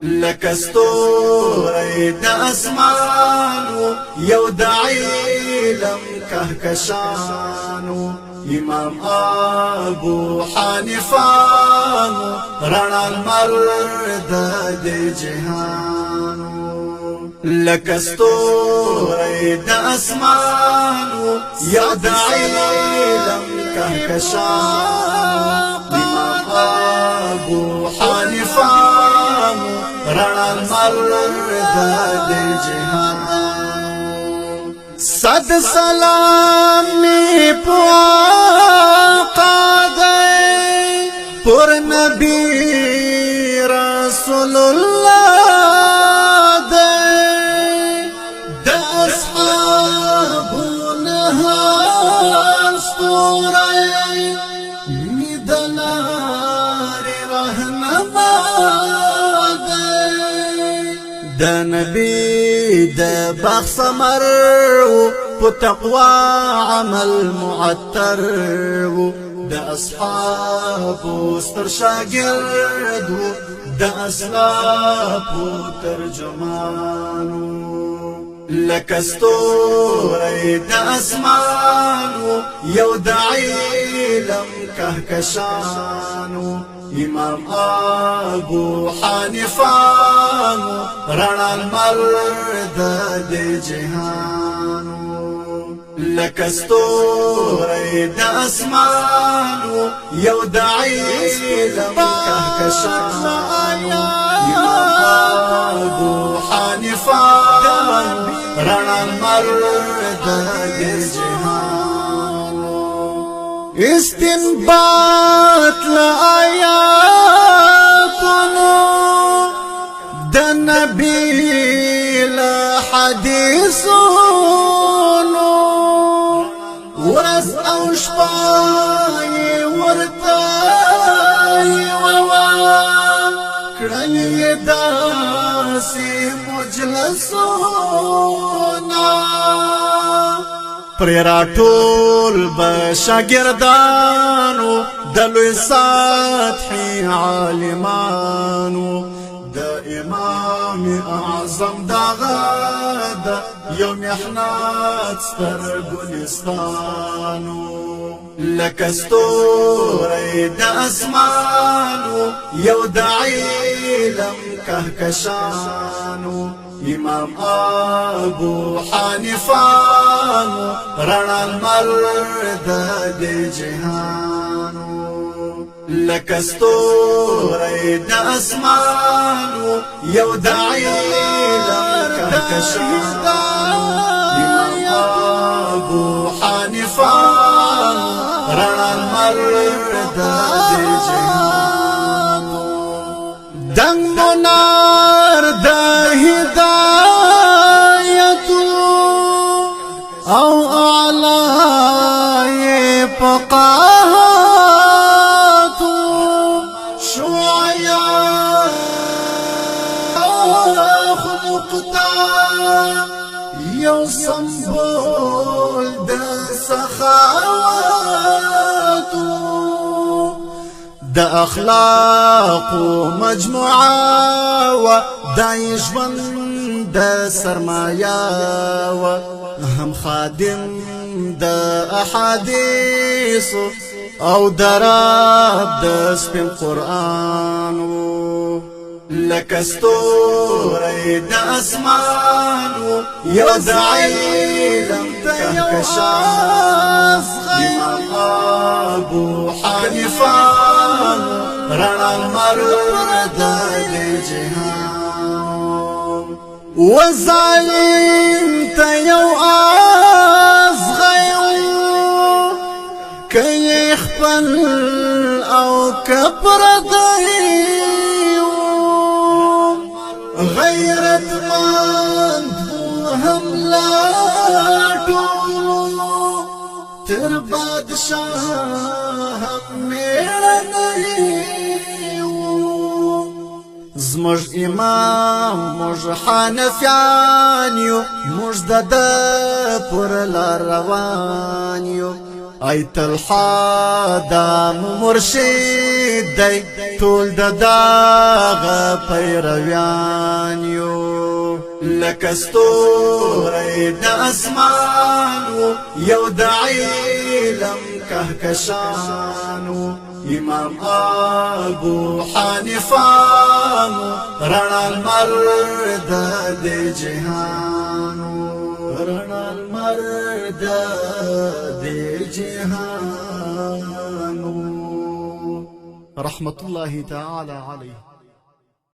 لکستوری د اسمانو یو د علم کهکشانو امام ابو حنیفانو رڼا لمر د دې جهانو لکستوری د اسمانو یو د علم کهکشانو امام ابو حنیفانو رڼا لمر د دې جهان صد سلام می پاقا دی پر نبی رسول الله دی د اصحابونه ستوري می د لارې رهنما د نبی د باغ ثمر په تقوا عمل معطر د اصحابو ستر شاګرد د اسلافو ترجمانو لکستوری د اسمانو یو د علم کهکشانو امام ابو حنیفانو رڼا لمر د دې جهانو لکستوری د اسمانو یو د علم کهکشانو امام ابو حنیفانو رڼا لمر د دې جهانو استنباط لآیاتونو د نبی له حدیثونو ورځ او شپه یې ورته کړلې داسې مجلسونه پرې راټول به شاګردانو د لوی سطحې عالمانو د امام اعظم دغه د یو محنت ستر ګلستانو لکستوری د اسمانو یو د علم کهکشانو امام ابو حنیفانو رڼا لمر د دې جهانو لکستوری د اسمانو یو د علم کهکشانو امام ابو حنیفانو رڼا لمر د دې جهانو دنګ منار د هدایتو او اعلی فقاهاتو شوعیا خلقتا یو سمبول د سخاواتو د اخلاق مجموعه و دای ژوند د سرمایا و هم خادم د احادیث او دراب د سپین قرآن لکستوری د اسمانو یو د علم کهکشان امام ابو حنیفانو رڼا لمر د دې جهان وظالم ته یو ازغیو که خپل او کپردیو غیرتمند هم لاټولو تر بادشاہ هم میړنیو زموږ امام موږ حنفیان یو موږ د پر لار روان یو ایت الحادم مرشد دی ټول د داغه پیرویان یو لکه ستوری د اسمان یو د علم کهکشان امام ابو حنیفه رڼا لمر د دې جهان رڼا لمر د دې جهان رحمت الله تعالی علیه